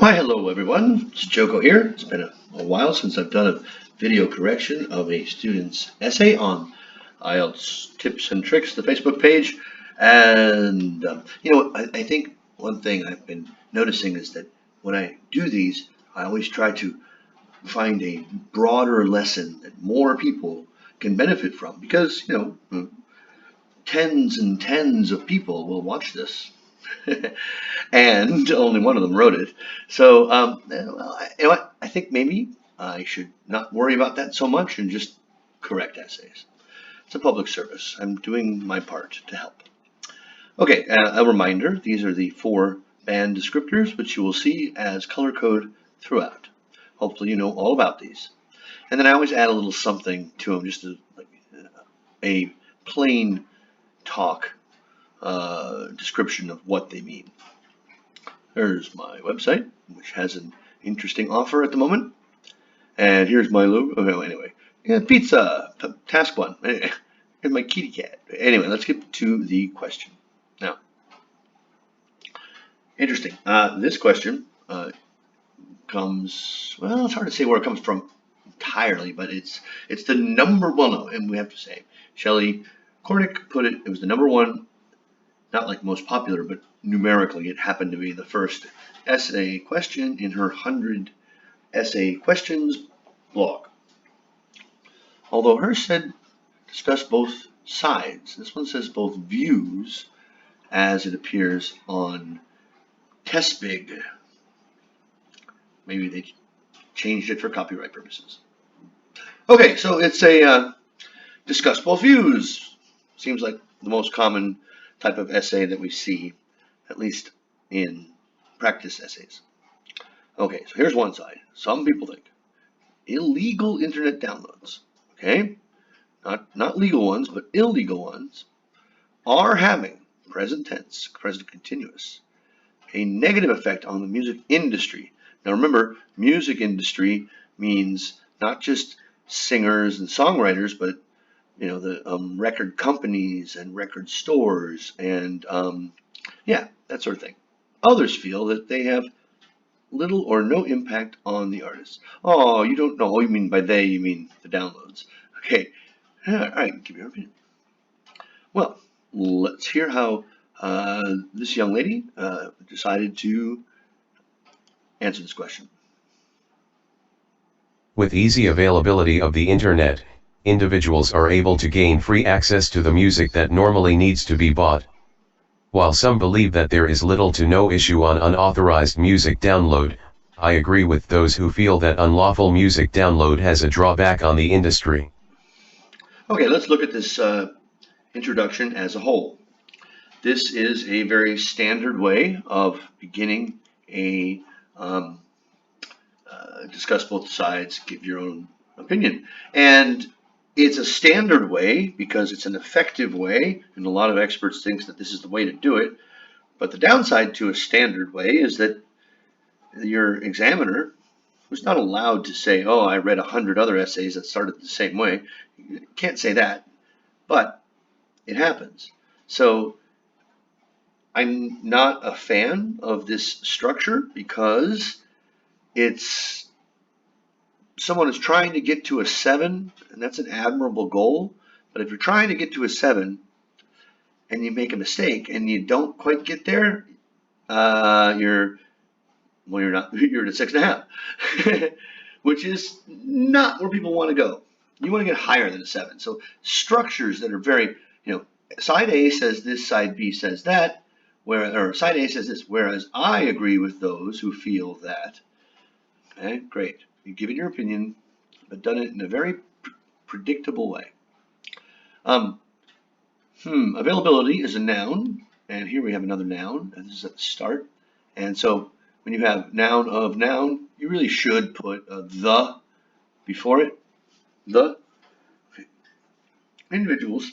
Why, hello everyone, it's Joko here. It's been a while since I've done a video correction of a student's essay on IELTS tips and tricks, the Facebook page. And, I think one thing I've been noticing is that when I do these, I always try to find a broader lesson that more people can benefit from because, tens and tens of people will watch this. And only one of them wrote it. So, you know what? I think maybe I should not worry about that so much and just correct essays. It's a public service. I'm doing my part to help. Okay, a reminder, these are the 4 band descriptors, which you will see as color code throughout. Hopefully you know all about these. And then I always add a little something to them, just a plain talk description of what they mean. There's my website, which has an interesting offer at the moment. And here's my logo. Oh, anyway, yeah, pizza, task 1. And my kitty cat. Anyway, let's get to the question. Now, interesting. This question comes, well, it's hard to say where it comes from entirely, but it's the number one, and we have to say, Shelley Cornick put it, it was the number 1, not like most popular, but numerically, it happened to be the first essay question in her 100 essay questions blog. Although hers said discuss both sides, this one says both views as it appears on TestBig. Maybe they changed it for copyright purposes. Okay, so it's a discuss both views. Seems like the most common type of essay that we see, at least in practice essays. Okay, so here's one side. Some people think illegal internet downloads, okay, not legal ones, but illegal ones, are having, present tense, present continuous, a negative effect on the music industry. Now remember, music industry means not just singers and songwriters, but the record companies and record stores and yeah, that sort of thing. Others feel that they have little or no impact on the artists. Oh, you don't know. Oh, you mean by they, you mean the downloads. Okay, all right, give your opinion. Well, let's hear how this young lady decided to answer this question. With easy availability of the internet, individuals are able to gain free access to the music that normally needs to be bought. While some believe that there is little to no issue on unauthorized music download, I agree with those who feel that unlawful music download has a drawback on the industry. Okay, let's look at this introduction as a whole. This is a very standard way of beginning a discuss both sides, give your own opinion. And it's a standard way because it's an effective way, and a lot of experts think that this is the way to do it. But the downside to a standard way is that your examiner was not allowed to say, oh, I read 100 other essays that started the same way. You can't say that, but it happens. So I'm not a fan of this structure because it's someone is trying to get to a 7, and that's an admirable goal. But if you're trying to get to a 7 and you make a mistake and you don't quite get there, you're not. You're at a 6.5, which is not where people want to go. You want to get higher than a 7. So structures that are very, side A says this, side B says that, or side A says this, whereas I agree with those who feel that. Okay, great. You've given your opinion, but done it in a very predictable way. Availability is a noun, and here we have another noun, and this is at the start. And so when you have noun of noun, you really should put the before it. The individuals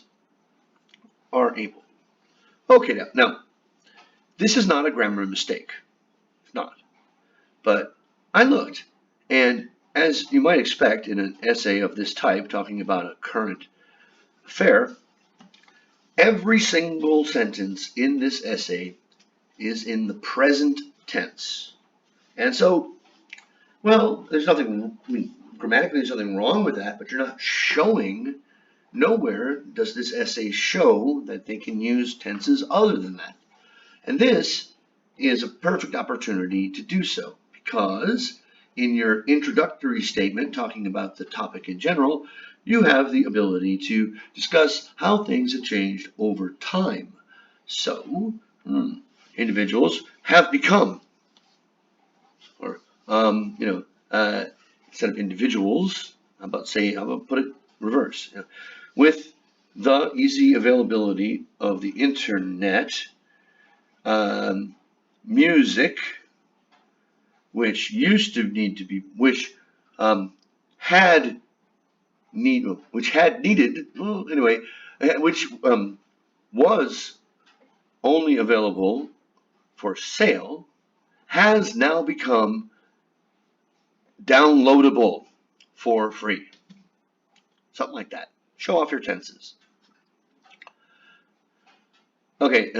are able. Okay, now this is not a grammar mistake. It's not. But I looked, and as you might expect in an essay of this type, talking about a current affair, every single sentence in this essay is in the present tense. And so, well, there's nothing, I mean, grammatically there's nothing wrong with that, but you're not showing, nowhere does this essay show that they can use tenses other than that. And this is a perfect opportunity to do so, because in your introductory statement, talking about the topic in general, you have the ability to discuss how things have changed over time. So, individuals have become, or, instead of individuals, how about put it reverse? With the easy availability of the internet, music, which used to need to be, had which had needed, well, anyway, which was only available for sale, has now become downloadable for free. Something like that. Show off your tenses. Okay,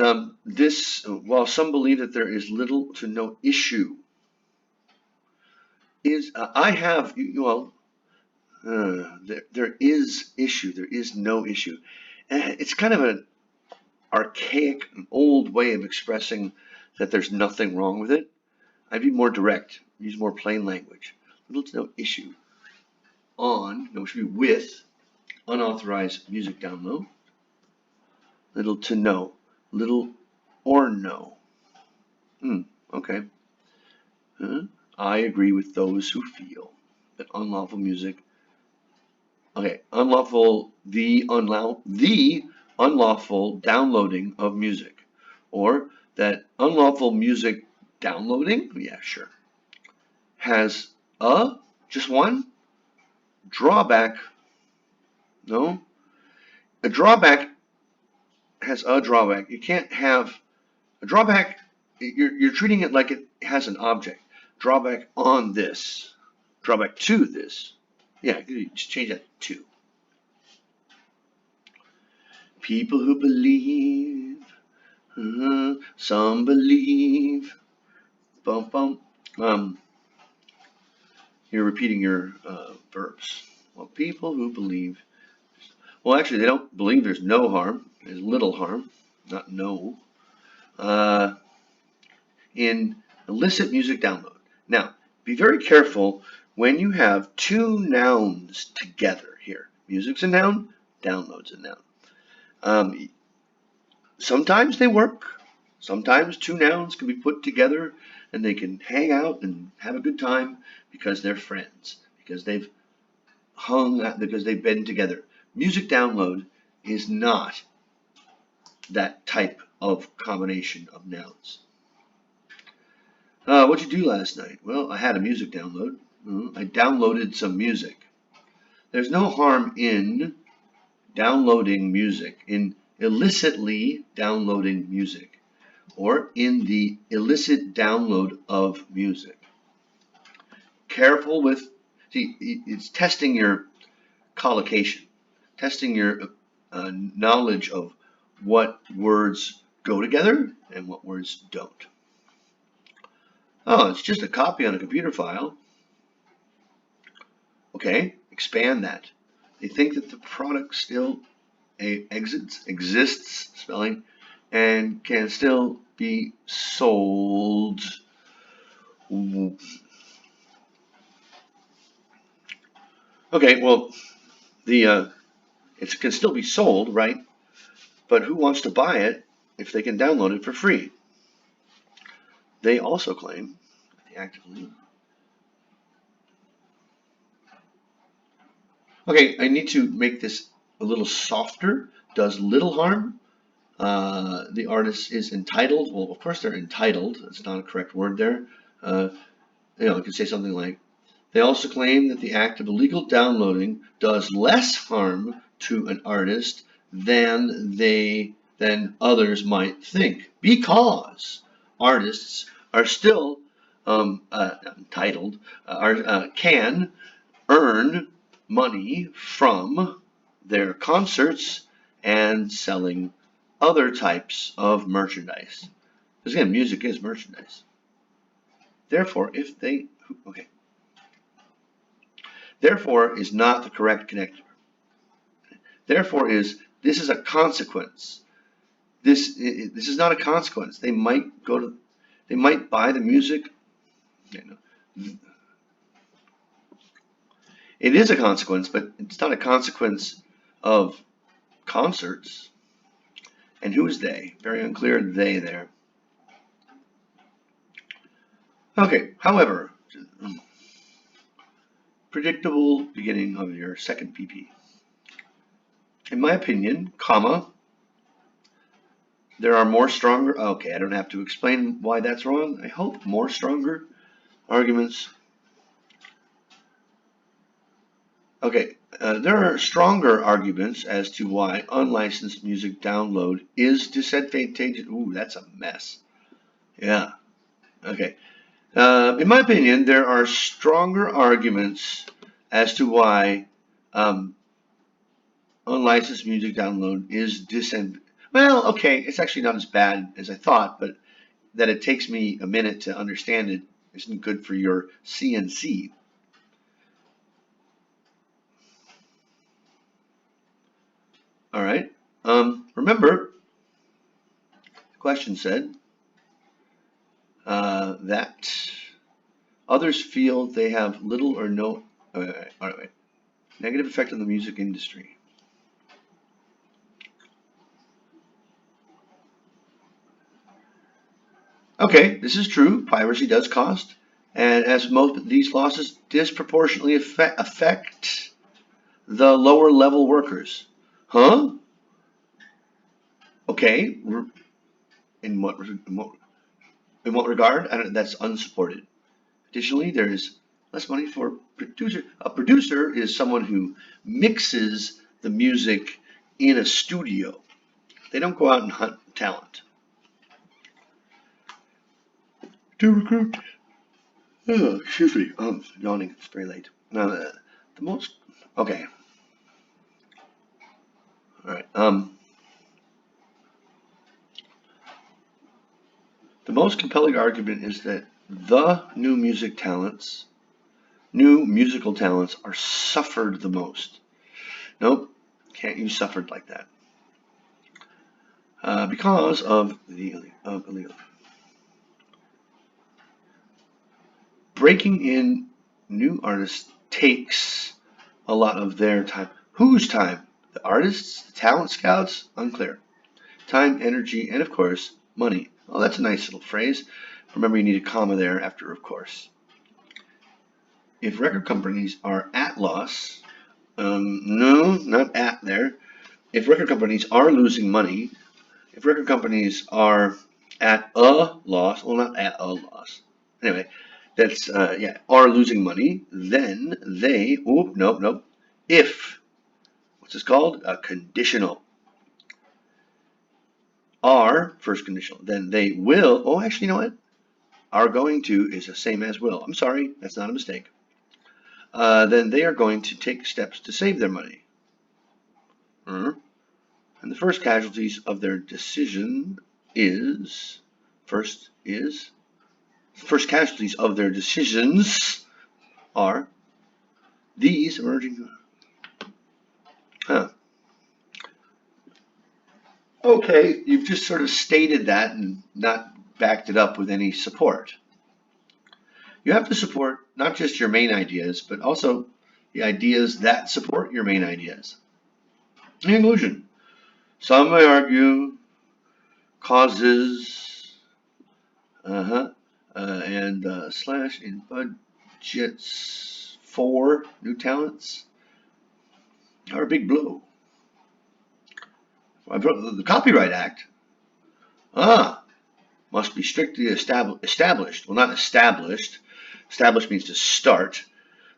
while some believe that there is little to no issue, there is issue, there is no issue. It's kind of an archaic, an old way of expressing that there's nothing wrong with it. I'd be more direct, use more plain language. Little to no issue should be with unauthorized music download. Little to no, little or no. Okay. I agree with those who feel that unlawful music. Okay, the unlawful downloading of music, or that unlawful music downloading. Yeah, sure. Has just one drawback. No, a drawback has a drawback. You can't have a drawback. You're treating it like it has an object. Drawback on this. Drawback to this. Yeah, you just change that to. People who believe, some believe. Bum bum. You're repeating your verbs. Well, people who believe. Well, actually, they don't believe there's no harm. There's little harm, not no. In illicit music download. Now, be very careful when you have two nouns together here. Music's a noun, download's a noun. Sometimes they work. Sometimes two nouns can be put together and they can hang out and have a good time because they're friends, because they've because they've been together. Music download is not that type of combination of nouns. What'd you do last night? Well, I had a music download. I downloaded some music. There's no harm in downloading music, in illicitly downloading music, or in the illicit download of music. Careful with, it's testing your collocation, testing your knowledge of what words go together and what words don't. Oh, it's just a copy on a computer file. Okay, expand that. They think that the product still exists, spelling, and can still be sold. Okay, well, it can still be sold, right? But who wants to buy it if they can download it for free? They also claim actively. Okay, I need to make this a little softer. Does little harm. The artist is entitled. Well, of course they're entitled. That's not a correct word there. You could say something like, they also claim that the act of illegal downloading does less harm to an artist than others might think, because artists are still entitled, can earn money from their concerts and selling other types of merchandise. Because again, music is merchandise. Therefore, if they, okay, therefore is not the correct connector. Therefore this is a consequence. This is not a consequence. They might buy the music. It is a consequence, but it's not a consequence of concerts. And who is they? Very unclear they there. Okay, however, predictable beginning of your second PP. In my opinion, comma, there are more stronger, okay, I don't have to explain why that's wrong. I hope more stronger arguments. Okay, there are stronger arguments as to why unlicensed music download is disadvantageous. Ooh, that's a mess. Yeah, okay. In my opinion, there are stronger arguments as to why unlicensed music download is well, okay, it's actually not as bad as I thought, but that it takes me a minute to understand it isn't good for your CNC. All right. Remember, the question said that others feel they have little or no negative effect on the music industry. Okay, this is true. Piracy does cost, and as most of these losses disproportionately affect the lower level workers. Huh? Okay. In what regard? That's unsupported. Additionally, there is less money for producer. A producer is someone who mixes the music in a studio. They don't go out and hunt talent. To recruit. Oh, excuse me. I'm yawning. It's very late. The most. Okay. All right. The most compelling argument is that the new musical talents are suffered the most. Nope, can't use suffered like that. Because of illegal. Breaking in new artists takes a lot of their time. Whose time? The artists? The talent scouts? Unclear. Time, energy, and of course, money. Oh, that's a nice little phrase. Remember, you need a comma there after of course. If record companies are at loss, no, not at there. If record companies are losing money, if record companies are at a loss, well, not at a loss. Anyway, that's, are losing money, then they, nope. If, what's this called? A conditional. Are, first conditional, then they will, oh, actually, you know what? Are going to is the same as will. I'm sorry, that's not a mistake. Then they are going to take steps to save their money. And the first casualties of their decision first casualties of their decisions are these emerging. Okay, you've just sort of stated that and not backed it up with any support. You have to support not just your main ideas, but also the ideas that support your main ideas. In conclusion, some may argue causes and slash in budgets for new talents are a big blow. The Copyright Act must be strictly established. Well, not established. Established means to start.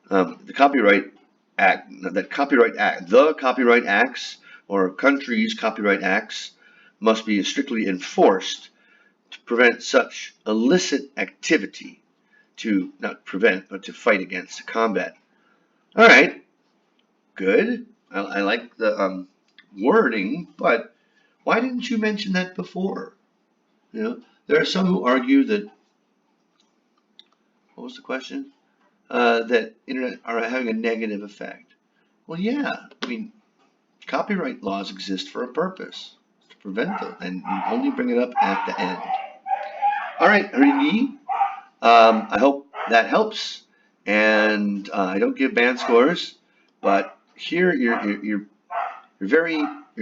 The Copyright Act, the Copyright Acts or countries' copyright acts must be strictly enforced to prevent such illicit activity, to not prevent, but to fight against, to combat. All right, good. I like the wording, but why didn't you mention that before? You know, there are some who argue that What was the question? That internet are having a negative effect. Well, yeah. I mean, copyright laws exist for a purpose, to prevent them, and you only bring it up at the end. All right, Rini. I hope that helps. And I don't give band scores, but here you're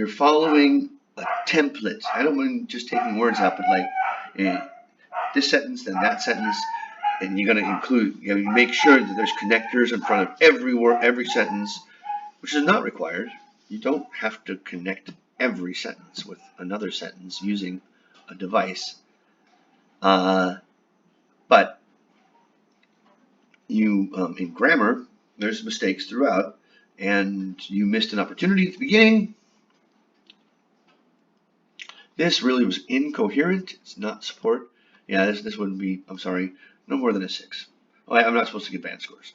following a template. I don't mean just taking words out, but like this sentence, then that sentence, and you're going to include. You make sure that there's connectors in front of every word, every sentence, which is not required. You don't have to connect every sentence with another sentence using a device. But in grammar, there's mistakes throughout, and you missed an opportunity at the beginning. This really was incoherent. It's not support. Yeah, this wouldn't be, I'm sorry, no more than a 6. Oh, I'm not supposed to give band scores.